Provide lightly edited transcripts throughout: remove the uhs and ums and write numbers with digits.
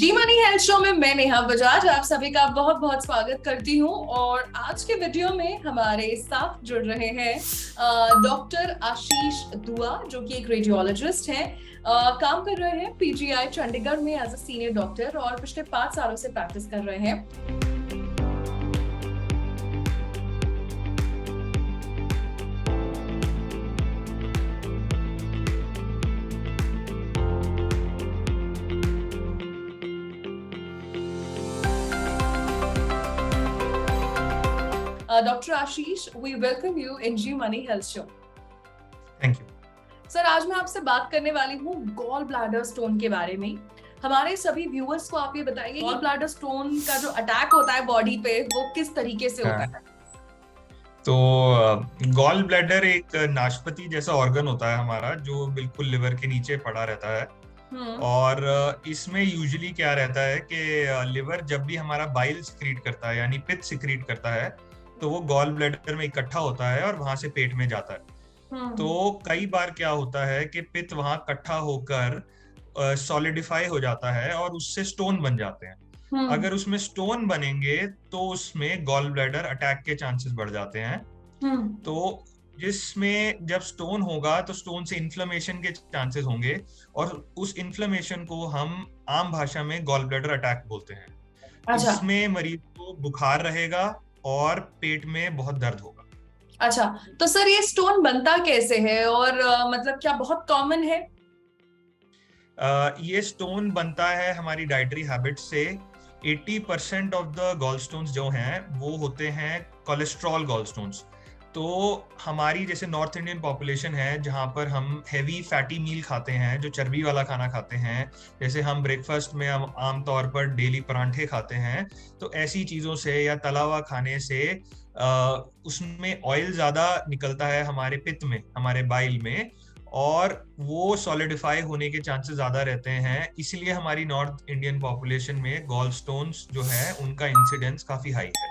जी money health show में मैं नेहा बजाज आप सभी का बहुत बहुत स्वागत करती हूँ। और आज के वीडियो में हमारे साथ जुड़ रहे हैं डॉक्टर आशीष दुआ, जो कि एक रेडियोलॉजिस्ट हैं। काम कर रहे हैं पीजीआई चंडीगढ़ में एज अ सीनियर डॉक्टर और पिछले 5 सालों से प्रैक्टिस कर रहे हैं। Doctor Ashish, we welcome you in G money health show. Thank you sir, आज मैं आपसे बात करने वाली हूँ गॉल ब्लैडर स्टोन के बारे में। हमारे सभी व्यूअर्स को आप ये बताइए, गॉल ब्लैडर स्टोन का जो अटैक होता है बॉडी पे, वो किस तरीके से होता है? तो गॉल ब्लैडर एक नाशपाती जैसा ऑर्गन होता है हमारा, जो बिल्कुल लिवर के नीचे पड़ा रहता है। और इसमें यूजुअली क्या रहता है कि लिवर जब भी हमारा बाइल सिक्रीट करता है, यानी पित्त सिक्रीट करता है, तो वो गॉल ब्लैडर में इकट्ठा होता है और वहां से पेट में जाता है। तो कई बार क्या होता है कि पित्त वहां इकट्ठा होकर सॉलिडिफाई हो जाता है और उससे स्टोन बन जाते हैं। अगर उसमें स्टोन बनेंगे तो उसमें गॉल ब्लैडर अटैक के चांसेस बढ़ जाते हैं। तो जिसमें जब स्टोन होगा तो स्टोन से इन्फ्लेमेशन के चांसेस होंगे और उस इन्फ्लेमेशन को हम आम भाषा में गॉल ब्लैडर अटैक बोलते हैं। अच्छा। इसमें मरीज को बुखार रहेगा और पेट में बहुत दर्द होगा। अच्छा, तो सर ये स्टोन बनता कैसे है और मतलब क्या बहुत कॉमन है? ये स्टोन बनता है हमारी डाइटरी हैबिट से। 80% ऑफ द गॉल स्टोन्स जो हैं वो होते हैं कोलेस्ट्रॉल गॉल स्टोन्स। तो हमारी जैसे नॉर्थ इंडियन पॉपुलेशन है, जहाँ पर हम हैवी फैटी मील खाते हैं, जो चर्बी वाला खाना खाते हैं, जैसे हम ब्रेकफास्ट में हम आमतौर पर डेली परांठे खाते हैं, तो ऐसी चीज़ों से या तला हुआ खाने से उसमें ऑयल ज़्यादा निकलता है हमारे पित्त में, हमारे बाइल में, और वो सॉलिडिफाई होने के चांसेस ज्यादा रहते हैं। इसलिए हमारी नॉर्थ इंडियन पॉपुलेशन में गॉल स्टोन्स जो है उनका इंसिडेंस काफी हाई है।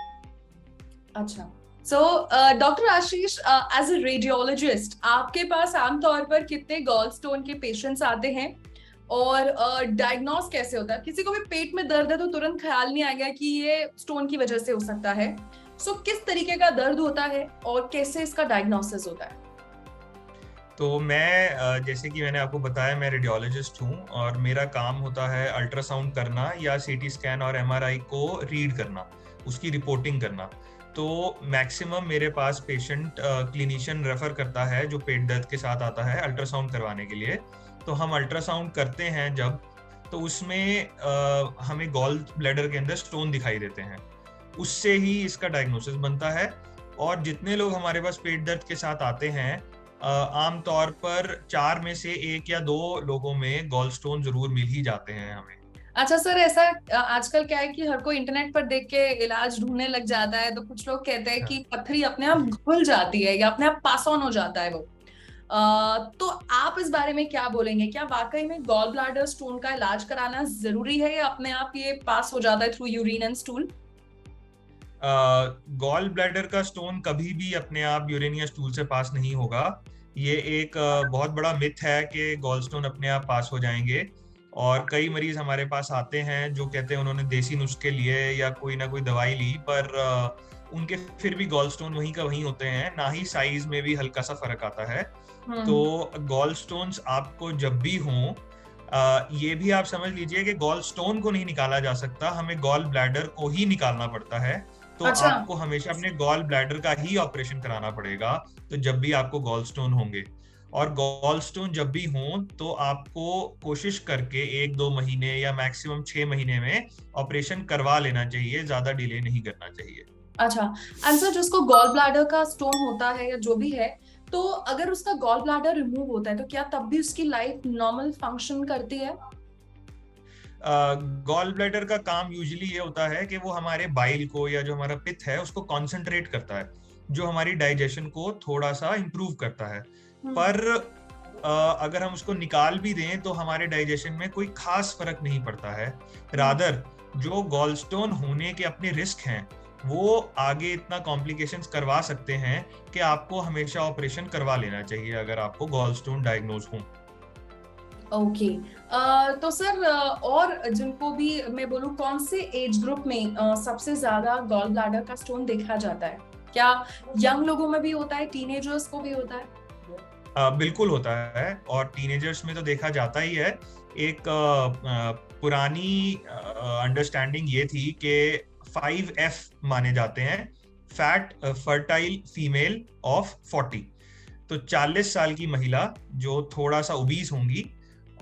अच्छा, so doctor Ashish, as a radiologist आपके पास आमतौर पर कितने गॉल स्टोन के पेशेंट्स आते हैं और डायग्नोस कैसे होता है? किसी को भी पेट में दर्द है तो तुरंत ख्याल नहीं आएगा कि ये स्टोन की वजह से हो सकता है। सो किस तरीके का दर्द होता है और कैसे इसका डायग्नोसिस होता है? तो मैं जैसे कि मैंने आपको बताया, मैं रेडियोलॉजिस्ट हूँ और मेरा काम होता है अल्ट्रासाउंड करना या सीटी स्कैन और एमआरआई को रीड करना, उसकी रिपोर्टिंग करना। तो मैक्सिमम मेरे पास पेशेंट क्लिनिशियन रेफर करता है जो पेट दर्द के साथ आता है अल्ट्रासाउंड करवाने के लिए। तो हम अल्ट्रासाउंड करते हैं जब, तो उसमें हमें गॉल ब्लैडर के अंदर स्टोन दिखाई देते हैं, उससे ही इसका डायग्नोसिस बनता है। और जितने लोग हमारे पास पेट दर्द के साथ आते हैं, आमतौर पर 4 में से 1 या 2 लोगों में गॉल स्टोन जरूर मिल ही जाते हैं हमें। अच्छा सर, ऐसा आजकल क्या है कि हर कोई इंटरनेट पर देख के इलाज ढूंढने लग जाता है, तो कुछ लोग कहते हैं कि पथरी अपने आप घुल जाती है या अपने आप पास ऑन हो जाता है वो। तो आप इस बारे में क्या बोलेंगे? क्या वाकई में गॉल ब्लैडर स्टोन का इलाज कराना जरूरी है या अपने आप ये पास हो जाता है through urine and stool? Gall bladder का स्टोन कभी भी अपने आप यूरिन या स्टूल से पास नहीं होगा। ये एक बहुत बड़ा मिथ है कि गॉल स्टोन अपने आप पास हो जाएंगे। और कई मरीज हमारे पास आते हैं जो कहते हैं उन्होंने देसी नुस्खे लिए या कोई ना कोई दवाई ली, पर उनके फिर भी गॉल स्टोन वहीं का वहीं होते हैं, ना ही साइज में भी हल्का सा फर्क आता है। तो गॉल स्टोन्स आपको जब भी हों, ये भी आप समझ लीजिए कि गॉल स्टोन को नहीं निकाला जा सकता, हमें गॉल ब्लैडर को ही निकालना पड़ता है। तो अच्छा। आपको हमेशा अपने गॉल ब्लैडर का ही ऑपरेशन कराना पड़ेगा, तो जब भी आपको गॉल स्टोन होंगे। और गॉल स्टोन जब भी हों तो आपको कोशिश करके 1-2 महीने या मैक्सिमम 6 महीने में ऑपरेशन करवा लेना चाहिए, ज्यादा डिले नहीं करना चाहिए। अच्छा, आंसर, जिसको गॉल ब्लैडर का स्टोन होता है या जो भी है, तो अगर उसका गॉल ब्लैडर रिमूव होता है तो क्या तब भी उसकी लाइफ नॉर्मल फंक्शन करती है? गॉल ब्लैडर का काम यूजुअली ये होता है कि वो हमारे बाइल को या जो हमारा पित्त है उसको कॉन्सेंट्रेट करता है, जो हमारी डाइजेशन को थोड़ा सा इम्प्रूव करता है। पर अगर हम उसको निकाल भी दें तो हमारे डाइजेशन में कोई खास फर्क नहीं पड़ता है। रादर जो गॉल स्टोन होने के अपने रिस्क हैं, वो आगे इतना कॉम्प्लिकेशंस करवा सकते हैं कि आपको हमेशा ऑपरेशन करवा लेना चाहिए अगर आपको गॉल स्टोन डायग्नोज हो। ओके। तो सर और जिनको भी मैं बोलूं, कौन से एज ग्रुप में सबसे ज्यादा गॉल ब्लैडर का स्टोन देखा जाता है? क्या यंग लोगों में भी होता है, टीनेजर्स को भी होता है? बिल्कुल होता है, और टीनेजर्स में तो देखा जाता ही है। एक पुरानी अंडरस्टैंडिंग ये थी कि 5F माने जाते हैं, फैट फर्टाइल फीमेल ऑफ 40। तो 40 साल की महिला जो थोड़ा सा ओबीस होंगी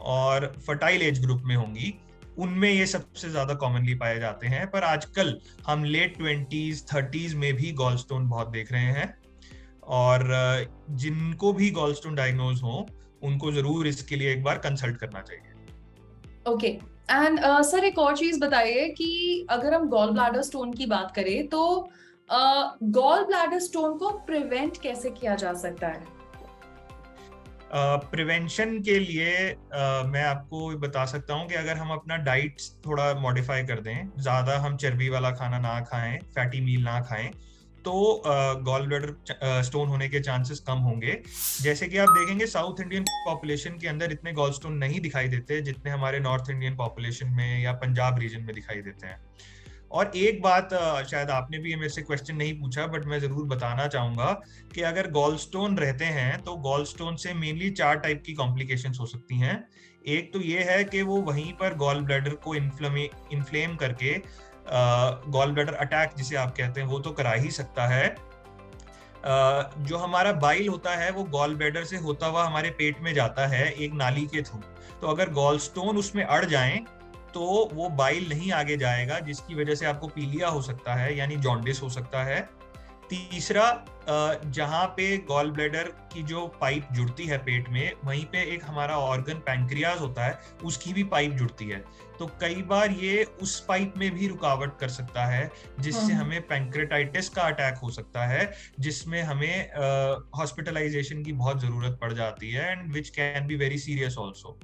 और फर्टाइल एज ग्रुप में होंगी, उनमें ये सबसे ज्यादा कॉमनली पाए जाते हैं। पर आजकल हम लेट 20s 30s में भी गॉलस्टोन बहुत देख रहे हैं, और जिनको भी गॉलस्टोन डायग्नोज हो उनको जरूर इसके लिए एक बार कंसल्ट करना चाहिए। ओके। एंड सर एक और चीज बताइए कि अगर हम गॉल ब्लैडर स्टोन की बात करें तो गॉल ब्लैडर स्टोन को प्रिवेंट कैसे किया जा सकता है? प्रिवेंशन के लिए मैं आपको बता सकता हूँ कि अगर हम अपना डाइट थोड़ा मॉडिफाई कर दें, ज़्यादा हम चर्बी वाला खाना ना खाएं, फैटी मील ना खाएं, तो गॉल ब्लैडर स्टोन होने के चांसेस कम होंगे। जैसे कि आप देखेंगे साउथ इंडियन पॉपुलेशन के अंदर इतने गॉल स्टोन नहीं दिखाई देते जितने हमारे नॉर्थ इंडियन पॉपुलेशन में या पंजाब रीजन में दिखाई देते हैं। और एक बात, शायद आपने भी ये मेरे से क्वेश्चन नहीं पूछा बट मैं जरूर बताना चाहूंगा कि अगर गॉलस्टोन रहते हैं तो गॉलस्टोन से मेनली 4 टाइप की कॉम्प्लिकेशंस हो सकती हैं। एक तो ये है कि वो वहीं पर गॉल ब्लैडर को इन्फ्लेम करके गॉल ब्लैडर अटैक जिसे आप कहते हैं वो तो करा ही सकता है। जो हमारा बाइल होता है वो गॉल ब्लैडर से होता हुआ हमारे पेट में जाता है एक नाली के थ्रू। तो अगर गॉलस्टोन उसमें अड़ जाएं तो वो बाइल नहीं आगे जाएगा, जिसकी वजह से आपको पीलिया हो सकता है, यानी जॉन्डिस हो सकता है। तीसरा, जहाँ पे गॉल ब्लैडर की जो पाइप जुड़ती है पेट में, वहीं पे एक हमारा ऑर्गन पैंक्रियाज होता है, उसकी भी पाइप जुड़ती है। तो कई बार ये उस पाइप में भी रुकावट कर सकता है, जिससे हमें पैंक्रेटाइटिस का अटैक हो सकता है, जिसमें हमें हॉस्पिटलाइजेशन की बहुत जरूरत पड़ जाती है, and which can be very serious also.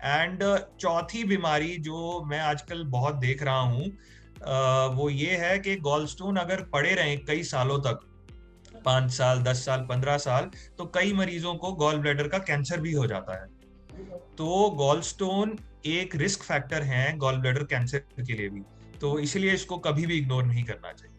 And चौथी बीमारी जो मैं आजकल बहुत देख रहा हूँ वो ये है कि गॉलस्टोन अगर पड़े रहे कई सालों तक, 5 साल 10 साल 15 साल, तो कई मरीजों को गॉल ब्लैडर का कैंसर भी हो जाता है। तो गॉलस्टोन एक रिस्क फैक्टर है गॉल ब्लैडर कैंसर के लिए भी, तो इसलिए इसको कभी भी इग्नोर नहीं करना चाहिए।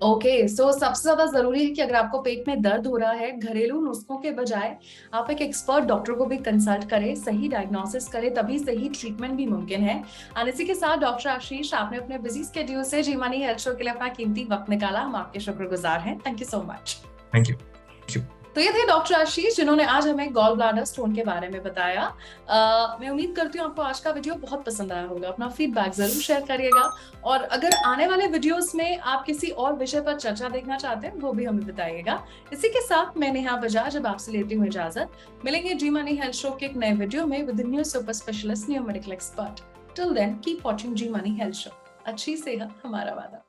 ओके, सो सबसे ज्यादा जरूरी है कि अगर आपको पेट में दर्द हो रहा है, घरेलू नुस्खों के बजाय आप एक एक्सपर्ट डॉक्टर को भी कंसल्ट करें, सही डायग्नोसिस करें, तभी सही ट्रीटमेंट भी मुमकिन है। और इसी के साथ डॉक्टर आशीष, आपने अपने बिजी स्केड्यूल से जी मनी हेल्थ शो के लिए अपना कीमती वक्त निकाला, हम आपके शुक्रगुजार हैं। Thank you so much. Thank you. तो ये थे डॉक्टर आशीष जिन्होंने आज हमें गॉल ब्लैडर स्टोन के बारे में बताया। मैं उम्मीद करती हूँ आपको आज का वीडियो बहुत पसंद आया होगा। अपना फीडबैक जरूर शेयर करिएगा, और अगर आने वाले वीडियोस में आप किसी और विषय पर चर्चा देखना चाहते हैं वो भी हमें बताइएगा। इसी के साथ मैं नेहा बजाज अब आपसे लेती हूँ इजाजत। मिलेंगे जी मनी हेल्थ शो के एक नए वीडियो में with new super specialist, new medical expert. Till then keep watching G money health show. अच्छी सेहत हमारा वादा।